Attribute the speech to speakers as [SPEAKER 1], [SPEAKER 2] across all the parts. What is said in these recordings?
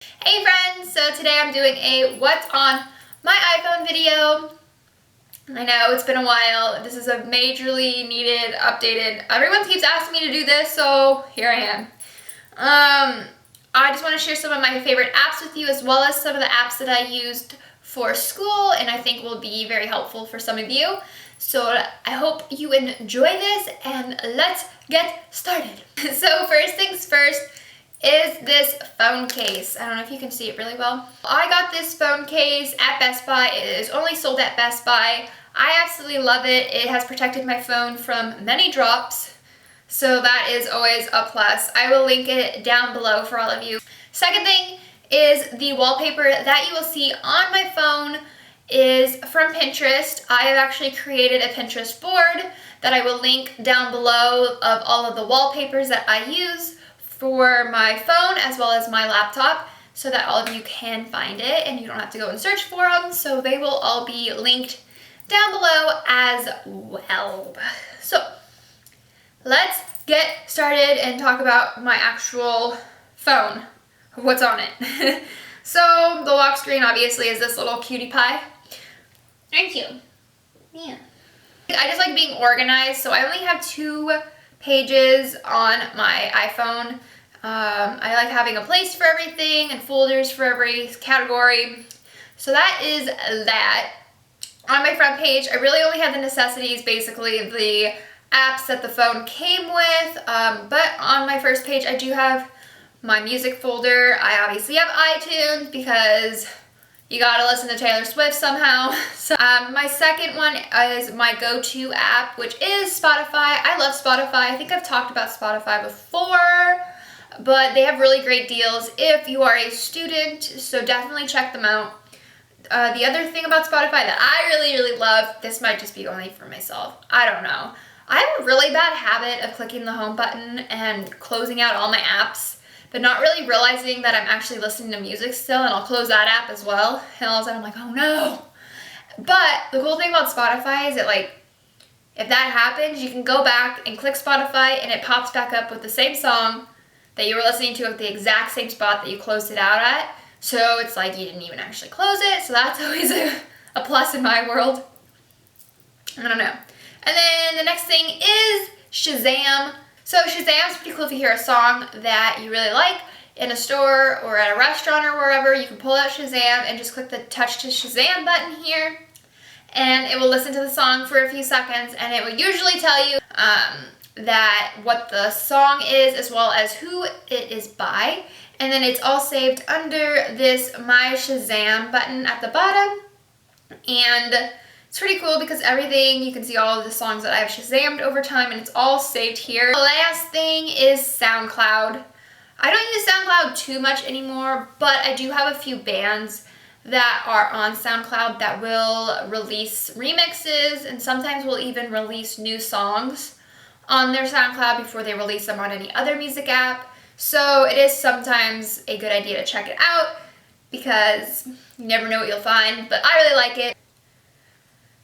[SPEAKER 1] Hey friends, so today I'm doing a what's on my iPhone video. I know it's been a while. This is a majorly needed, updated. Everyone keeps asking me to do this, so here I am. I just want to share some of my favorite apps with you, as well as some of the apps that I used for school and I think will be very helpful for some of you. So I hope you enjoy this and let's get started. So first things first is this phone case. I don't know if you can see it really well. I got this phone case at Best Buy. It is only sold at Best Buy. I absolutely love it. It has protected my phone from many drops, so that is always a plus. I will link it down below for all of you. Second thing is the wallpaper that you will see on my phone is from Pinterest. I have actually created a Pinterest board that I will link down below of all of the wallpapers that I use for my phone as well as my laptop, so that all of you can find it and you don't have to go and search for them. So they will all be linked down below as well. So let's get started and talk about my actual phone, what's on it. So the lock screen obviously is this little cutie pie. Thank you. Yeah. I just like being organized, so I only have 2 pages on my iPhone. I like having a place for everything and folders for every category. So that is that. On my front page, I really only have the necessities, basically the apps that the phone came with. But on my first page, I do have my music folder. I obviously have iTunes because you gotta listen to Taylor Swift somehow. So my second one is my go-to app, which is Spotify. I love Spotify. I think I've talked about Spotify before, but they have really great deals if you are a student, so definitely check them out. The other thing about Spotify that I really love, this might just be only for myself, I don't know. I have a really bad habit of clicking the home button and closing out all my apps, but not really realizing that I'm actually listening to music still, and I'll close that app as well. And all of a sudden I'm like, oh no. But the cool thing about Spotify is that, like, if that happens, you can go back and click Spotify and it pops back up with the same song that you were listening to at the exact same spot that you closed it out at. So it's like you didn't even actually close it. So that's always a plus in my world. I don't know. And then the next thing is Shazam. So Shazam's pretty cool. If you hear a song that you really like in a store or at a restaurant or wherever, you can pull out Shazam and just click the touch to Shazam button here, and it will listen to the song for a few seconds, and it will usually tell you that what the song is as well as who it is by, and then it's all saved under this My Shazam button at the bottom. And it's pretty cool because everything, you can see all of the songs that I've Shazammed over time, and it's all saved here. The last thing is SoundCloud. I don't use SoundCloud too much anymore, but I do have a few bands that are on SoundCloud that will release remixes, and sometimes will even release new songs on their SoundCloud before they release them on any other music app. So it is sometimes a good idea to check it out because you never know what you'll find, but I really like it.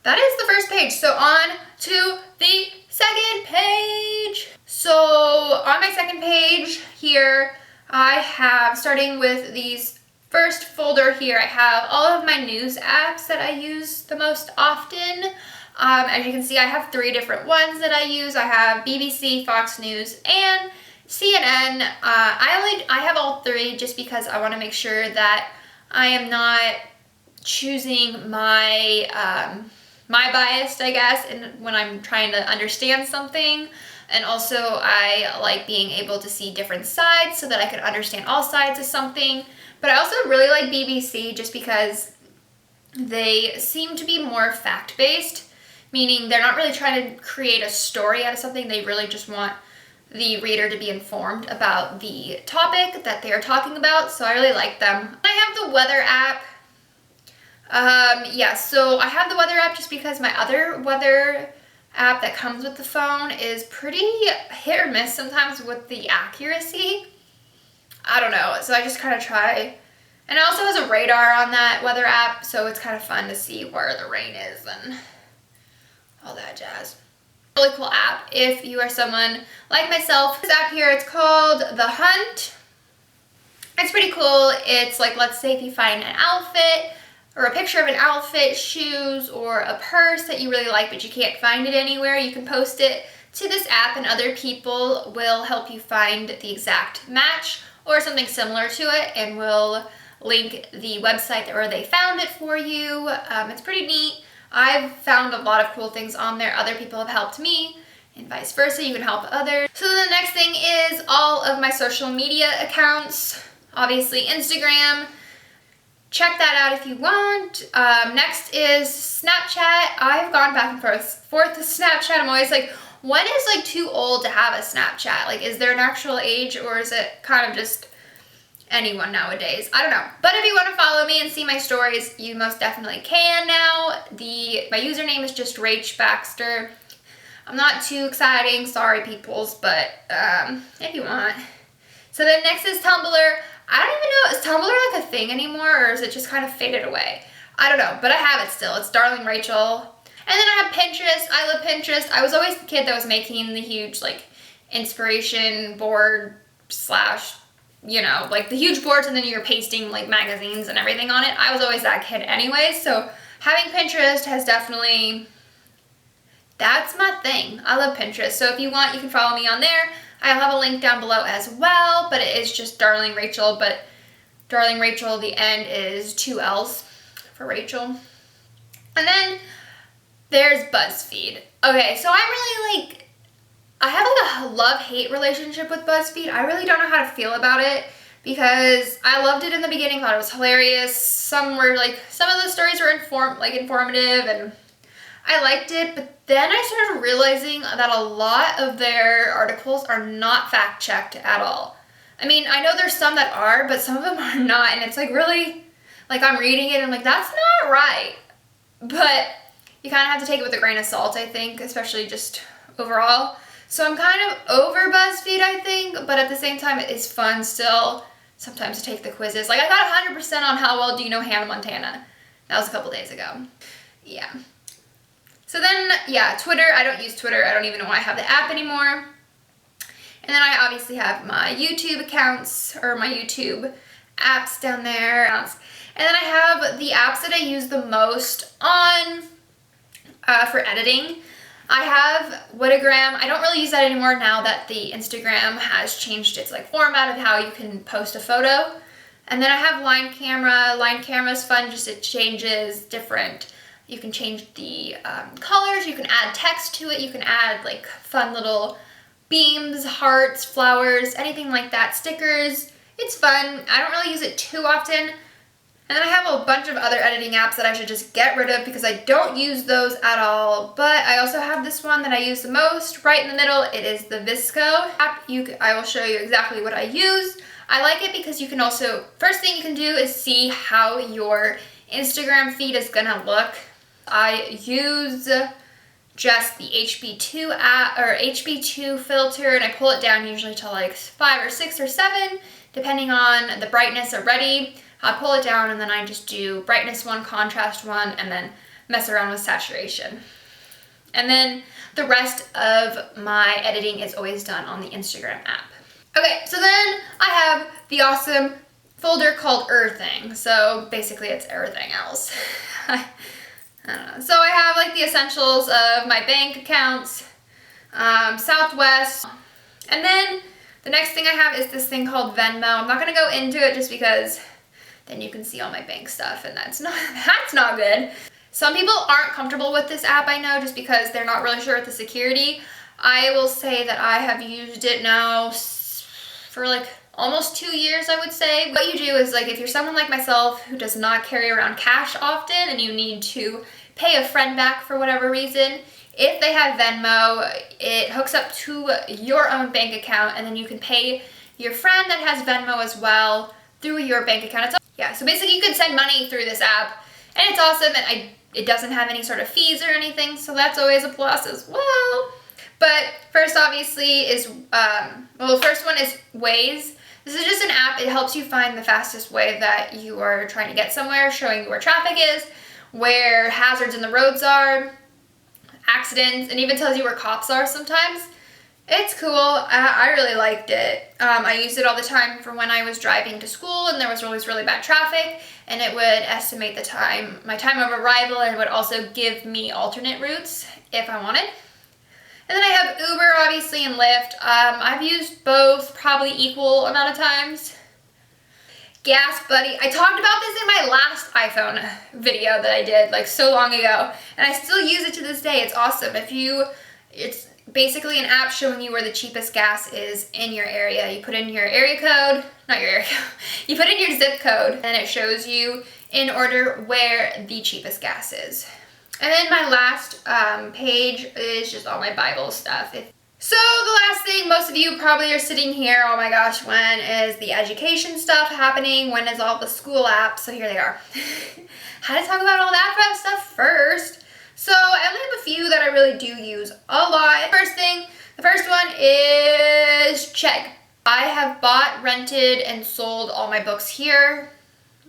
[SPEAKER 1] That is the first page. So on to the second page. So on my second page here, I have, starting with these first folder here, I have all of my news apps that I use the most often. As you can see, I have 3 different ones that I use. I have BBC, Fox News, and CNN. I have all 3 just because I want to make sure that I am not choosing my my bias, I guess, and when I'm trying to understand something. And also I like being able to see different sides so that I can understand all sides of something. But I also really like BBC just because they seem to be more fact-based, meaning they're not really trying to create a story out of something. They really just want the reader to be informed about the topic that they are talking about. So I really like them. I have the weather app. So I have the weather app just because my other weather app that comes with the phone is pretty hit or miss sometimes with the accuracy. I don't know, so I just kind of try. And it also has a radar on that weather app, so it's kind of fun to see where the rain is and all that jazz. Really cool app if you are someone like myself. This app here, it's called The Hunt. It's pretty cool. It's like, let's say if you find an outfit or a picture of an outfit, shoes, or a purse that you really like but you can't find it anywhere, you can post it to this app and other people will help you find the exact match or something similar to it, and will link the website where they found it for you. It's pretty neat. I've found a lot of cool things on there. Other people have helped me, and vice versa. You can help others. So the next thing is all of my social media accounts. Obviously Instagram. Check that out if you want. Next is Snapchat. I've gone back and forth with Snapchat. I'm always like, when is like too old to have a Snapchat? Like, is there an actual age, or is it kind of just anyone nowadays? I don't know. But if you want to follow me and see my stories, you most definitely can now. My username is just Rach Baxter. I'm not too exciting, sorry peoples, but if you want. So then next is Tumblr. I don't even know, is Tumblr like a thing anymore, or is it just kind of faded away? I don't know, but I have it still. It's Darling Rachel. And then I have Pinterest. I love Pinterest. I was always the kid that was making the huge like inspiration board slash, you know, like the huge boards, and then you're pasting like magazines and everything on it. I was always that kid anyway, so having Pinterest has definitely, that's my thing. I love Pinterest. So if you want, you can follow me on there. I'll have a link down below as well, but it is just Darling Rachel, but Darling Rachel, the end is 2 L's for Rachel. And then there's BuzzFeed. Okay, so I'm really like, I have like a love-hate relationship with BuzzFeed. I really don't know how to feel about it, because I loved it in the beginning, thought it was hilarious. Some were like, some of the stories were informative, and I liked it, but then I started realizing that a lot of their articles are not fact-checked at all. I mean, I know there's some that are, but some of them are not, and it's like really, like I'm reading it and I'm like, that's not right. But you kind of have to take it with a grain of salt, I think, especially just overall. So I'm kind of over BuzzFeed, I think, but at the same time, it is fun still sometimes to take the quizzes. Like I got 100% on how well do you know Hannah Montana. That was a couple days ago. Yeah. So then, yeah, Twitter. I don't use Twitter. I don't even know why I have the app anymore. And then I obviously have my YouTube accounts, or my YouTube apps down there. And then I have the apps that I use the most on for editing. I have Witagram. I don't really use that anymore now that the Instagram has changed its like format of how you can post a photo. And then I have Line Camera. Line Camera is fun, just it changes different. You can change the colors, you can add text to it, you can add like fun little beams, hearts, flowers, anything like that, stickers. It's fun. I don't really use it too often. And then I have a bunch of other editing apps that I should just get rid of because I don't use those at all. But I also have this one that I use the most, right in the middle. It is the Visco app. I will show you exactly what I use. I like it because you can also, first thing you can do is see how your Instagram feed is gonna look. I use just the HB2 app or HB2 filter, and I pull it down usually to like 5 or 6 or 7, depending on the brightness already. I pull it down and then I just do brightness 1, contrast 1, and then mess around with saturation. And then the rest of my editing is always done on the Instagram app. Okay, so then I have the awesome folder called Earthing. So basically it's everything else. I don't know. So I have like the essentials of my bank accounts, Southwest, and then the next thing I have is this thing called Venmo. I'm not gonna go into it just because then you can see all my bank stuff, and that's not good. Some people aren't comfortable with this app, I know, just because they're not really sure with the security. I will say that I have used it now for like almost 2 years, I would say. What you do is, like, if you're someone like myself who does not carry around cash often and you need to pay a friend back for whatever reason, if they have Venmo, it hooks up to your own bank account, and then you can pay your friend that has Venmo as well through your bank account. Yeah, so basically you can send money through this app, and it's awesome, and it doesn't have any sort of fees or anything, so that's always a plus as well. But first, obviously, is, well, the first one is Waze. This is just an app. It helps you find the fastest way that you are trying to get somewhere, showing you where traffic is, where hazards in the roads are, accidents, and even tells you where cops are sometimes. It's cool. I really liked it. I used it all the time for when I was driving to school and there was always really bad traffic, and it would estimate the time, my time of arrival, and it would also give me alternate routes if I wanted. And then I have Uber, obviously, and Lyft. I've used both probably equal amount of times. Gas Buddy. I talked about this in my last iPhone video that I did like so long ago, and I still use it to this day. It's awesome. It's basically an app showing you where the cheapest gas is in your area. You put in your area code, not your area code, you put in your zip code, and it shows you in order where the cheapest gas is. And then my last page is just all my Bible stuff. So the last thing, most of you probably are sitting here, oh my gosh, when is the education stuff happening? When is all the school apps? So here they are. How to talk about all that stuff first. So I only have a few that I really do use a lot. The first one is Chegg. I have bought, rented, and sold all my books here.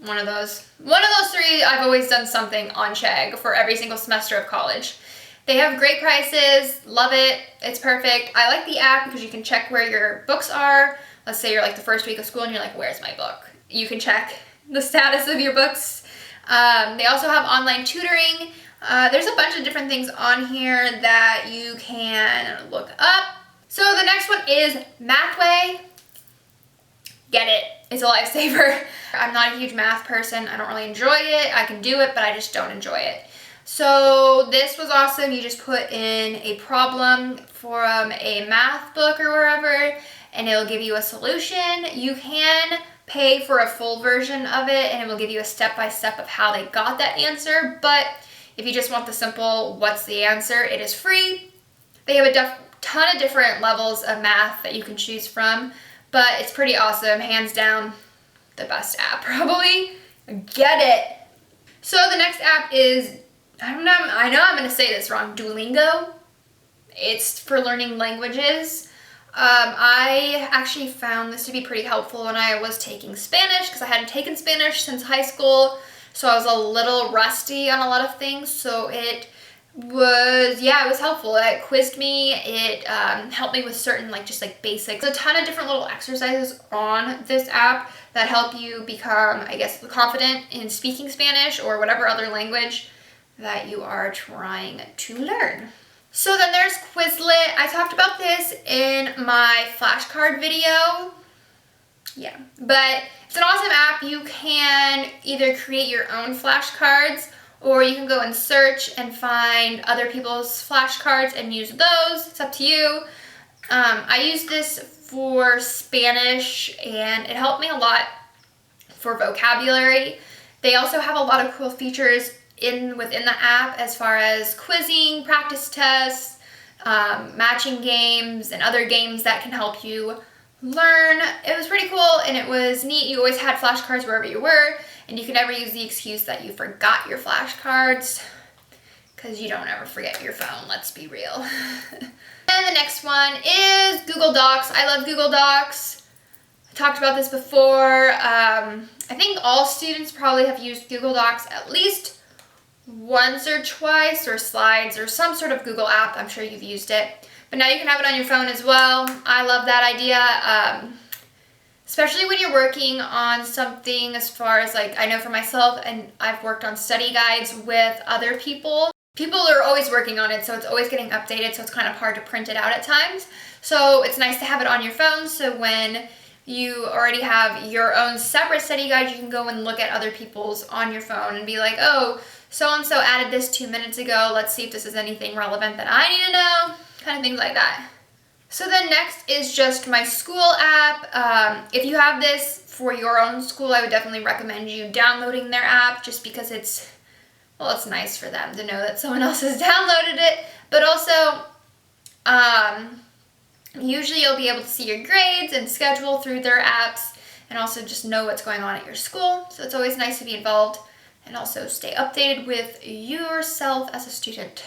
[SPEAKER 1] One of those three, I've always done something on Chegg for every single semester of college. They have great prices, love it, it's perfect. I like the app because you can check where your books are. Let's say you're like the first week of school and you're like, where's my book? You can check the status of your books. They also have online tutoring. There's a bunch of different things on here that you can look up. So the next one is Mathway. Get it. It's a lifesaver. I'm not a huge math person. I don't really enjoy it. I can do it, but I just don't enjoy it. So this was awesome. You just put in a problem from a math book or wherever, and it'll give you a solution. You can pay for a full version of it, and it will give you a step-by-step of how they got that answer. But if you just want the simple, what's the answer, it is free. They have a ton of different levels of math that you can choose from, but it's pretty awesome. Hands down, the best app, probably. Get it. So the next app is, I know I'm going to say this wrong, Duolingo. It's for learning languages. I actually found this to be pretty helpful when I was taking Spanish, because I hadn't taken Spanish since high school, so I was a little rusty on a lot of things. So it was helpful. It quizzed me. It helped me with certain just basics. There's a ton of different little exercises on this app that help you become, I guess, confident in speaking Spanish or whatever other language that you are trying to learn. So then there's Quizlet. I talked about this in my flashcard video. Yeah, but it's an awesome app. You can either create your own flashcards, or you can go and search and find other people's flashcards and use those. It's up to you. I use this for Spanish, and it helped me a lot for vocabulary. They also have a lot of cool features within the app as far as quizzing, practice tests, matching games, and other games that can help you learn. It was pretty cool, and it was neat. You always had flashcards wherever you were, and you could never use the excuse that you forgot your flashcards, because you don't ever forget your phone, let's be real. And the next one is Google Docs. I love Google Docs. I talked about this before. I think all students probably have used Google Docs at least once or twice, or Slides, or some sort of Google app. I'm sure you've used it. But now you can have it on your phone as well. I love that idea, especially when you're working on something as far as I know for myself, and I've worked on study guides with other people. People are always working on it, so it's always getting updated, so it's kind of hard to print it out at times. So it's nice to have it on your phone, so when you already have your own separate study guide, you can go and look at other people's on your phone and be like, oh, so-and-so added this 2 minutes ago. Let's see if this is anything relevant that I need to know. Kind of things like that. So then next is just my school app. If you have this for your own school, I would definitely recommend you downloading their app, just because it's nice for them to know that someone else has downloaded it. But also, usually you'll be able to see your grades and schedule through their apps, and also just know what's going on at your school. So it's always nice to be involved and also stay updated with yourself as a student.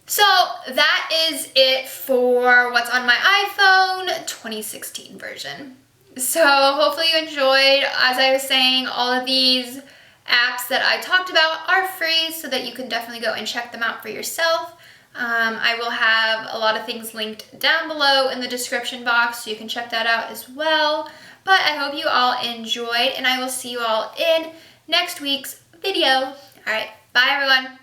[SPEAKER 1] So that is it for what's on my iPhone 2016 version. So hopefully you enjoyed. As I was saying, all of these apps that I talked about are free, so that you can definitely go and check them out for yourself. I will have a lot of things linked down below in the description box, so you can check that out as well. But I hope you all enjoyed, and I will see you all in next week's video. All right, bye everyone.